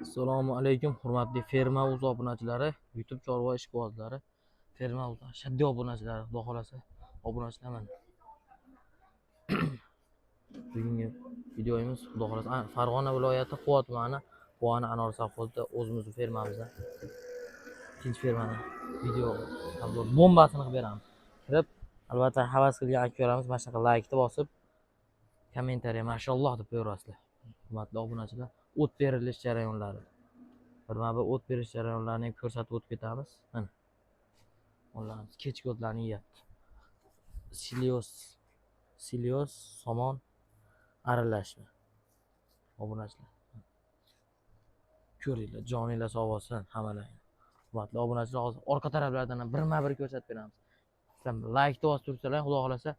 Assalomu alaykum hurmatli ferma o'z obunachilari, YouTube chorva ishqibozlari, ferma o'z shaddiy obunachilari, xudo xolasa obunachilarman. Bugungi videomiz xudo xolasa Farg'ona viloyati Quva tumani Quvani Anor sovxozida o'zimizning fermamizdan ikkinchi fermani video bombasini qilib beramiz. Kirib, albatta havas qilgan aktyorimiz mana shunaqa laykni bosib, kommentariya mashalloh deb qo'yasizlar. Hurmatli obunachilar, o't berilish jarayonlari. Bir o't berish jarayonlarini ko'rsatib o'tib ketamiz. Mana. Onlarimiz kechki o'tlarni yeyapti. Silios, somon aralashma. Obunachilar. Ko'ringlar, joninglar sog' bo'lsin hammalar. Hurmatli obunachilar, hozir orqa taraflardan birma-bir ko'rsatib beramiz. Sizlar laykni bosib tursalar, xudo xolasa,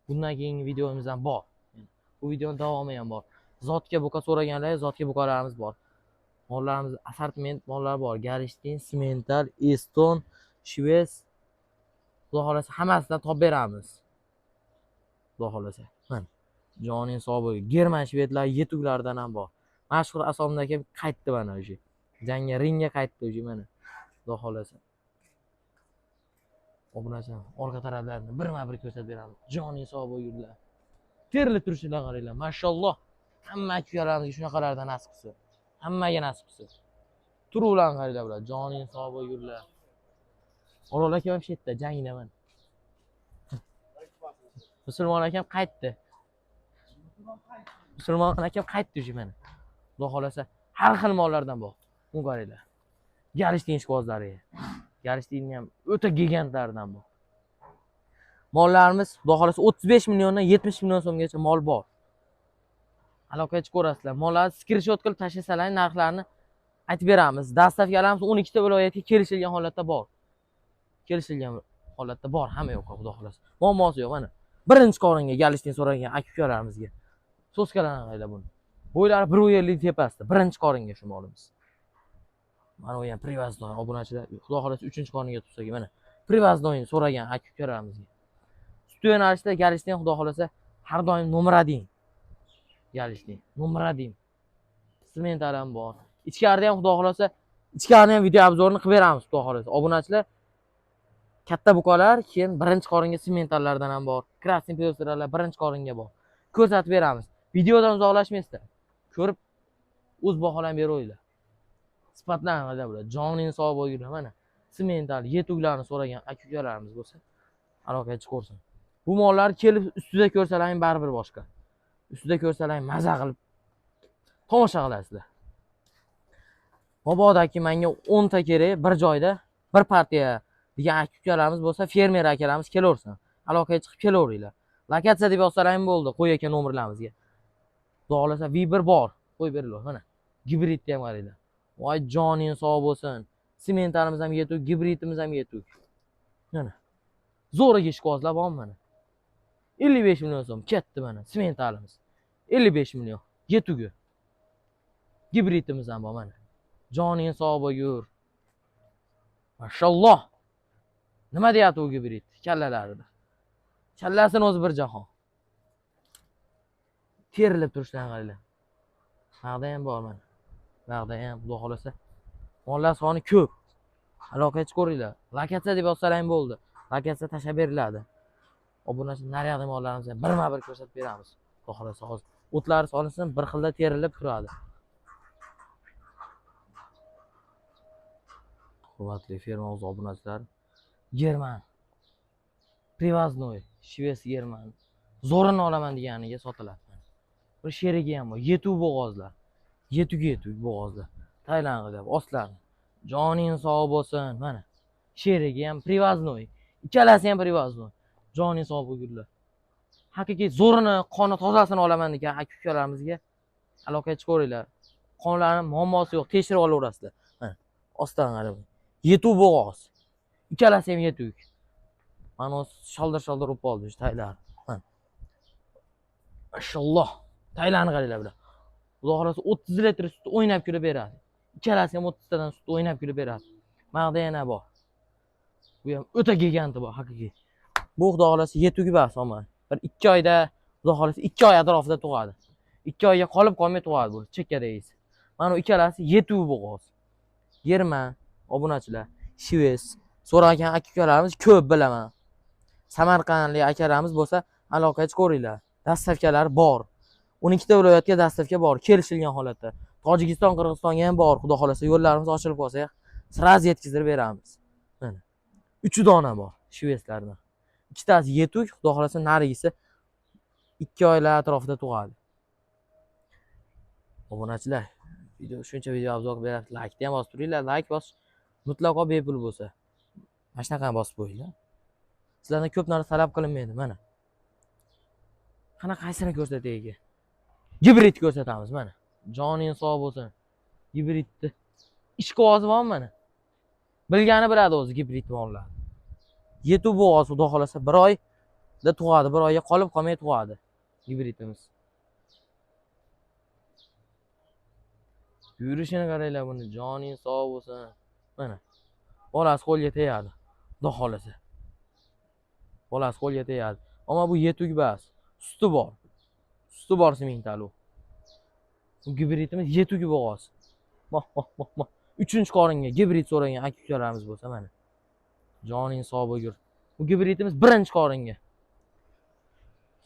bundan keyingi videomiz ham bor. Bu videoning davomi ham bor. Zotga buqa so'raganlar, zotga buqalarimiz bor. Mollarimiz assortiment mollar bor. Garishtin, Simental, Eston, Shves. Xudo xolasa hammasidan topib beramiz. Xudo xolasa. Mana joning sog' bo'lsin. German shvedlar yetuklaridan ham bor. Mashhur Asomdan aka qaytdi mana o'sha. Jangga ringga qaytdi o'sha mana. Xudo xolasa. Obunachilar orqa taraflarini birma-bir ko'rsatib beramiz. Joning sog' bo'linglar. Terli turishlar qaranglar. Mashalloh. Hamma akularimizga shunaqalardan nasib qilsin. Hammaga nasib qilsin. Turuvlan qaranglar bular. Joning sog' bo'linglar. Orol aka ham shetda jangda mana. Musulmon akam qaytdi. Musulmon akam qaytdi o'sha mana. Xudo xolasa har xil mollardan bor. Bu qaranglar. Garishtin ishqibozlari. Garishtinni ham o'ta gigantlardan bor. Mollarimiz xudo xolasa 35 milliondan 70 million so'mgacha mol bor. Aloqaga chiqib ko'rasizlar. Mollarni screenshot qilib tashlasalar, narxlarini aytib beramiz. Dastavkalarimiz 12 ta viloyatga kelishilgan holatda bor. Kelishilgan holatda bor, hamma yo'q, xudo xolasa. Muammosi yo'q mana. Birinchi qoringa galishtin so'ragan aka-ukalarimizga. So'skalarini qaranglar buni. Bo'ylari 1.50 tepasida, birinchi qoringa shu molimiz. Mana u ham privazdon obunachilar, xudo xolasa 3-chi qoringa tutsak, mana privazdon so'ragan aka-ukalarimizga. Sut yo'nalishida galishtin xudo xolasa har doim nomerading. Galishtin, nomerading. Simental ham bor. Ichkarida ham xudo xolasa, ichkarida ham video obzorini qilib beramiz, xudo xolasa. Obunachilar katta buqalar, keyin birinchi qoringa simentallardan ham bor. Krasniy pyostralar birinchi qoringa bor. Ko'rsatib beramiz. Videodan uzoqlashmaysizlar. Ko'rib o'z baholarni beringlar. Sifatlanadi bular. Joning sog' bo'linglar mana. Simental yetuklarni so'ragan aka-ukalarimiz bo'lsa, aloqaga chiqorsin. Bu mollar kelib ustida ko'rsalaring baribir boshqa. Ustida ko'rsalaring maza qilib tomosha qilasizlar. Mobodaki menga 10 ta kerak bir joyda, bir partiya degan aka-ukalarimiz bo'lsa, fermer akalarimiz kelaversin. Aloqaga chiqib kelaveringlar. Lokatsiya deb yozsalaring bo'ldi, qo'y aka nomerlarimizga. Xudo xolasa V1 bor, qo'y beringlar mana. Gibridni ham qaranglar. Voy joning sog' bo'lsin. Simentalimiz ham yetuk, gibridimiz ham yetuk. Mana. Zo'riga ishqibozlar bor mana. 55 million so'm ketdi mana simentalimiz. 55 million yetugi. Gibridimiz ham bor mana. Joning sog' bo'lgur. Mashalloh. Nima deyapti u gibrid? Kallalarida. Kallasini o'zi bir jahon. Terilib turishdan qaranglar. Naqda ham bor mana. Naqda ham xudo xolasa. Mollar soni ko'p. Aloqaga chiqoringlar. Lokatsiya deb yozsalaring bo'ldi. Lokatsiya tashab beriladi. Obunachilar naryoqda mollarimizga birma-bir ko'rsatib beramiz. Xudo xolasa hozir o'tlari solinsin, bir xilda terilib turadi. Hurmatli ferma o'z obunachilar. German. Privaznoy, Shves German. Zo'rini olaman deganiga sotiladi. Bir sherigi ham bor. Yetuk bo'g'ozlar. Yetuk bo'g'ozlar. Taylandda ostlarni. Joning sog' bo'lsin. Mana. Sherigi ham Privaznoy. Ikkalasi ham Privaznoy. Joning sog' bo'lgunlar. Haqiqiy zo'rini, qoni tozasini olaman degan aka-ukalarimizga aloqaga chiqoringlar. Qonlarning muammosi yo'q, tekshirib olaverasizlar. Mana. Ostdan qarang. Yetuk bo'g'oz. Ikkalasi ham yetuk. Mana shaldir-shaldir o'p oldi shu taylar. Mana. Mashalloh. Taylarni qaranglar bular. Xudo xolasa 30 litr sut o'ynab kulib beradi. Ikkalasi ham 30 tadan sut o'ynab kulib beradi. Maqda yana bor. Bu ham o'ta giganti bor haqiqiy. Bu xudo xolasa yetugi bor somon. Bir 2 oyda xudo xolasa 2 oy atrofida tug'adi. 2 oyga qolib qolmay tug'adi bu chekkadangiz. Mana bu ikkalasi yetuv bo'g'oz. German obunachilar, shves so'ragan aka-ukalarimiz ko'p bilaman. Samarqandlik akalarimiz bo'lsa, aloqaga ko'ringlar. Dastavkalari bor. 12 ta viloyatga dastavka bor, kelishilgan holatda. Tojikiston, Qirg'izistonga ham bor. Xudo xolasa yo'llarimiz ochilib qolsa, sraz yetkazib beramiz. Mana 3 dona bor shveslardan. Ikkitasi yetuk, xudo xolasa narigisi 2 oylar atrofida tug'adi. Obunachilar, video shuncha video obzor berasiz, like ham bosib turinglar, like bos mutlaqo bepul bo'lsa. Mana shunaqa bosib qo'yinglar. Sizlardan ko'p narsa talab qilinmaydi, mana. Qana qaysini ko'rsatay aka? Gibrid ko'rsatamiz, mana. Joning sog' bo'lsin. Gibridni ishqi ozi bormi mana? Bilgani biladi o'zi gibrid mollar. Yetu bo'g'oz, xudo xolasa 1 oyda tug'adi, 1 oyga qolib qolmay tug'adi gibridimiz. Yurishini qaranglar buni, joning sog' bo'lsin. Mana. Bolasi qo'lga tegadi, xudo xolasa. Bolasi qo'lga tegadi. Ammo bu yetuk emas, suti bor. Suti bor simentali. Bu gibridimiz yetuk bo'g'oz. Moh. 3-qoringa gibrid so'ragan aka-ukalarimiz bo'lsa mana. Joning sog' bo'lgur. Bu gibridimiz 1-qoringa.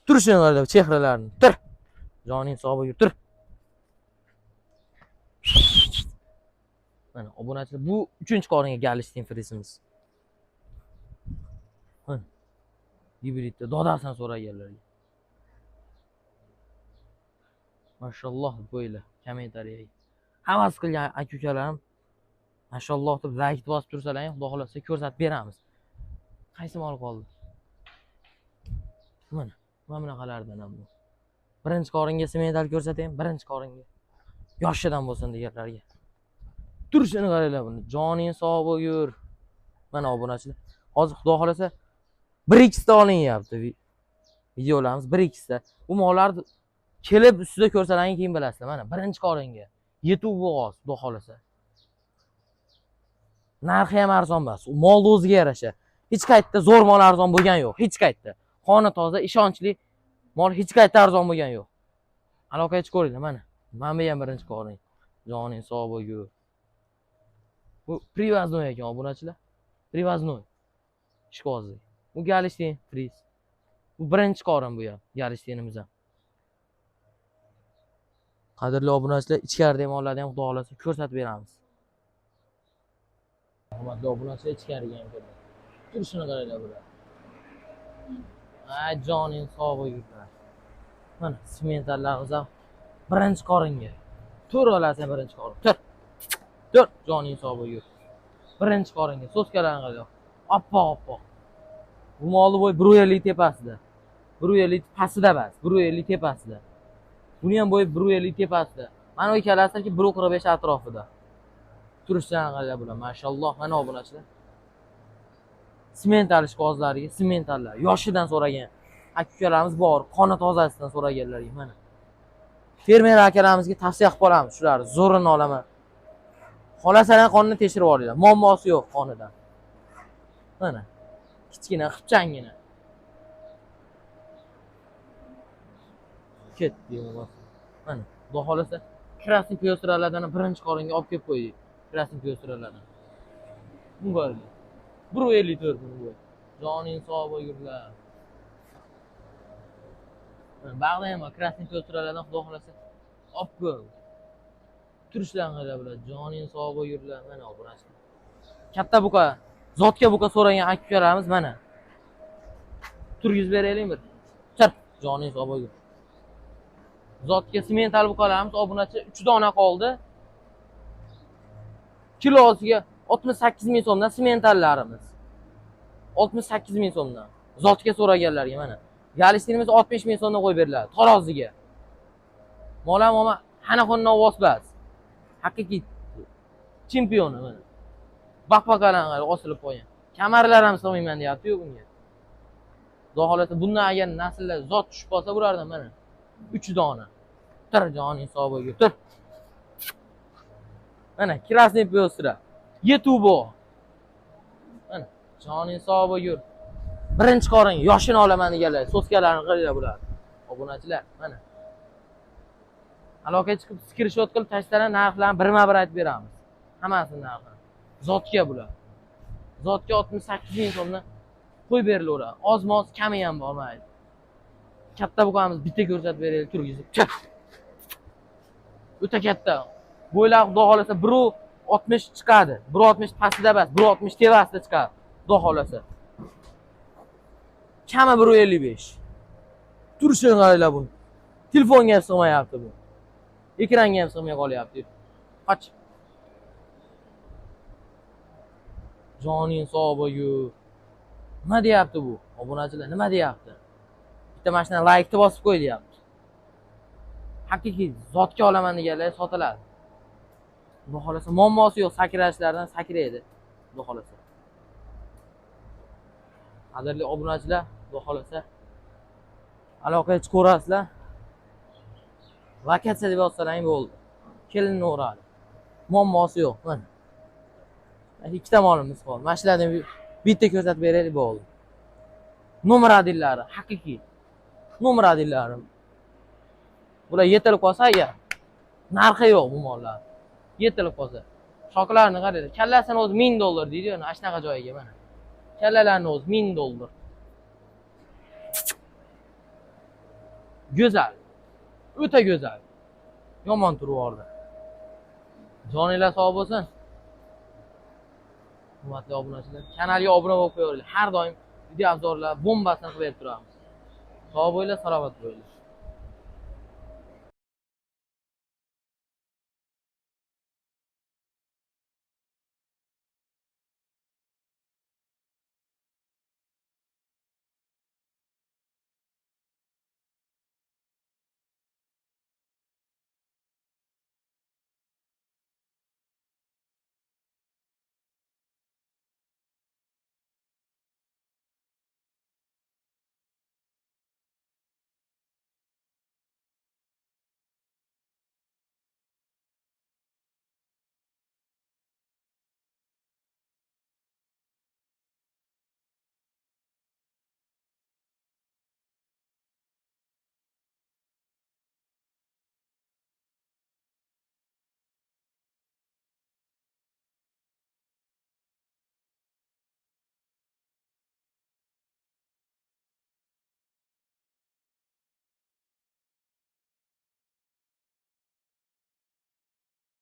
Turishini qaranglar, chehralarini. Tur. Joning sog' bo'lgur, tur. Mana obunachilar, bu 3-qoringa Galishtin frisimiz. Mana. Gibridda dodasini so'raganlarga. Mashalloh bo'ylar, kommentariyaga. Havas qilgan aka-ukalarim mashalloh deb like bosib tursalaring, xudo xolasa ko'rsatib beramiz. Qaysi mol qoldi? Mana bunaqalardan ham bu. 1-qoringa semental ko'rsataymi? 1-qoringa. Yoshidan bo'lsin deganlarga. Turishini qaranglar buni. Joning sog' bo'lgur. Mana obunachilar. Hozir xudo xolasa 1x ta olinyapti videolarimiz 1x ta. Bu mollarni kelib ustida ko'rsalaring keyin bilasizlar. Mana 1-qoringa. Yetuv bo'g'oz, xudo xolasa. Narxi ham arzon emas. U molni o'ziga yarasha. Hech qayerda zo'r mol arzon bo'lgan yo'q, hech qayerda. Qoni toza, ishonchli mol hech qayerda arzon bo'lgan yo'q. Aloqaga ko'ringlar mana. Mana bu ham 1-qorin. Joning sog' bo'lgur. Bu привозной ekan obunachilar. Привозной. Ishqozi. Bu Galishtin fris. Bu 1-qorin bu ham, Galishtinimiz ham. Qadrli obunachilar, ichkaridagi mollarni ham xudo xolasa ko'rsatib beramiz. Hurmatli obunachilar, ichkariga ham kirdi. Turishini qaranglar bular. Ay, joning sog' bo'lgur. Mana sementallarimiz ham 1-qoringa. Tur olasan 1-qorin. Tur. Tur, joning sog' bo'lgur. 1-qoringa so'skalarini qaranglar. Oppoq. Bu molni bo'y 1.50 tepasida. 1.50 pastida emas, 1.50 tepasida. Buni ham bo'y 1.50 tepasida. Mana bu ikkalasi 1.45 atrofida. Turishlarni qaranglar bular, mashalloh. Mana obunachilar. Semental ishqozlariga, sementallar yoshidan so'ragan aka-ukalarimiz bor, qoni tozasidan so'raganlarga mana. Fermer akalarimizga tavsiya qilib qolamiz, shularni zo'rini olaman. Xolasalar qonni tekshirib olinglar, muammosi yo'q qonidan. Mana. Kichkina, xipchangina. Ketdi bo'lmasa. Mana, xudo xolasa krasniy pyostralardan 1-qoringa olib kelib qo'ydik. Krasniy pyostralardan. Bunga 1.54 bu. Joning sog' bo'lgurlar. Bag'da ham krasniy pyostralardan xudo xolasa olib qo'y. Turishlarni qaranglar bular. Joning sog' bo'lgurlar. Mana obunachilar. Katta buqa, zotga buqa so'ragan aka-ukalarimiz mana. Turgizib beraylikmi? Chap, joning sog' bo'lgur. Zotga semental buqalarimiz obunachi 3 dona qoldi. Kilosiga 68 ming so'mdan sementallarimiz. 68 ming so'mdan. Zotga so'raganlarga mana. Galishtinimiz 60 ming so'mdan qo'yib beriladi taroziga. Molam xanaxondan vosbas. Haqiqiy chempioni mana. Baqbaqalar osilib qo'ygan. Kamarlar ham sig'mayman deyapti-yu bunga. Xudo xolasa bundan agar nasllar zot tushib qolsa bulardan mana 3 dona. Tur, joning sog' bo'lgur. Tur. Mana krasniy pyostra. Yetubo. Mana joning sog' bo'lgur. 1-qorin yoshini olaman deganlar, so'skalarini qaranglar bular. Obunachilar, mana. Aloqaga chiqib screenshot qilib tashlagan narxlarni birma-bir aytib beramiz. Hammasini narxi. Zotga bular. Zotga 68 ming so'mni qo'yib berilaveradi. Oz-moz kami ham bo'lmaydi. Katta bo'lganimiz bitta ko'rsatib beraylik turgizib. O'ta katta. Bo'ylar xudo xolasa 1.60 chiqadi. 1.60 pastida emas, 1.60 tevasida chiqadi. Xudo xolasa. Kami 1.55. Turishini qaranglar buni. Telefonga ham sig'mayapti bu. Ekranga ham sig'may qolyapti. Qoch. Joning sog' bo'yu. Nima deyapti bu? Obunachilar nima deyapti? Bitta mashina like bosib qo'y deyapti. Haqiqiy zotga olaman deganlar sotiladi. Xudo xolasa muammosi yo'q, sakrashlardan sakraydi. Xudo xolasa. Qadrli obunachilar, xudo xolasa aloqaga chiqaverasizlar. Vakatsiya deb yozsalaring bo'ldi. Kelinveradi. Muammosi yo'q. Mana. Ikkita molimiz bor. Mashinalarni bitta ko'rsatib beraylik bo'ldi. Nomer adillari haqiqiy. Nomer adillari. Bular yetilib qolsa agar narxi yo'q bu mollar. Yetilib qolsa. Shoklarini qaranglar. Kallasini o'zi $1000 deydi, ana shunaqa joyiga mana. Kallalarni o'zi $1000. Go'zal. O'ta go'zal. Yomon turib Joninglar sog' bo'lsin. Hurmatli obunachilar, kanalga obuna bo'lib qo'yinglar. Har doim video obzorlar bombasini qilib berib turamiz. Sog' bo'linglar, salomat bo'linglar.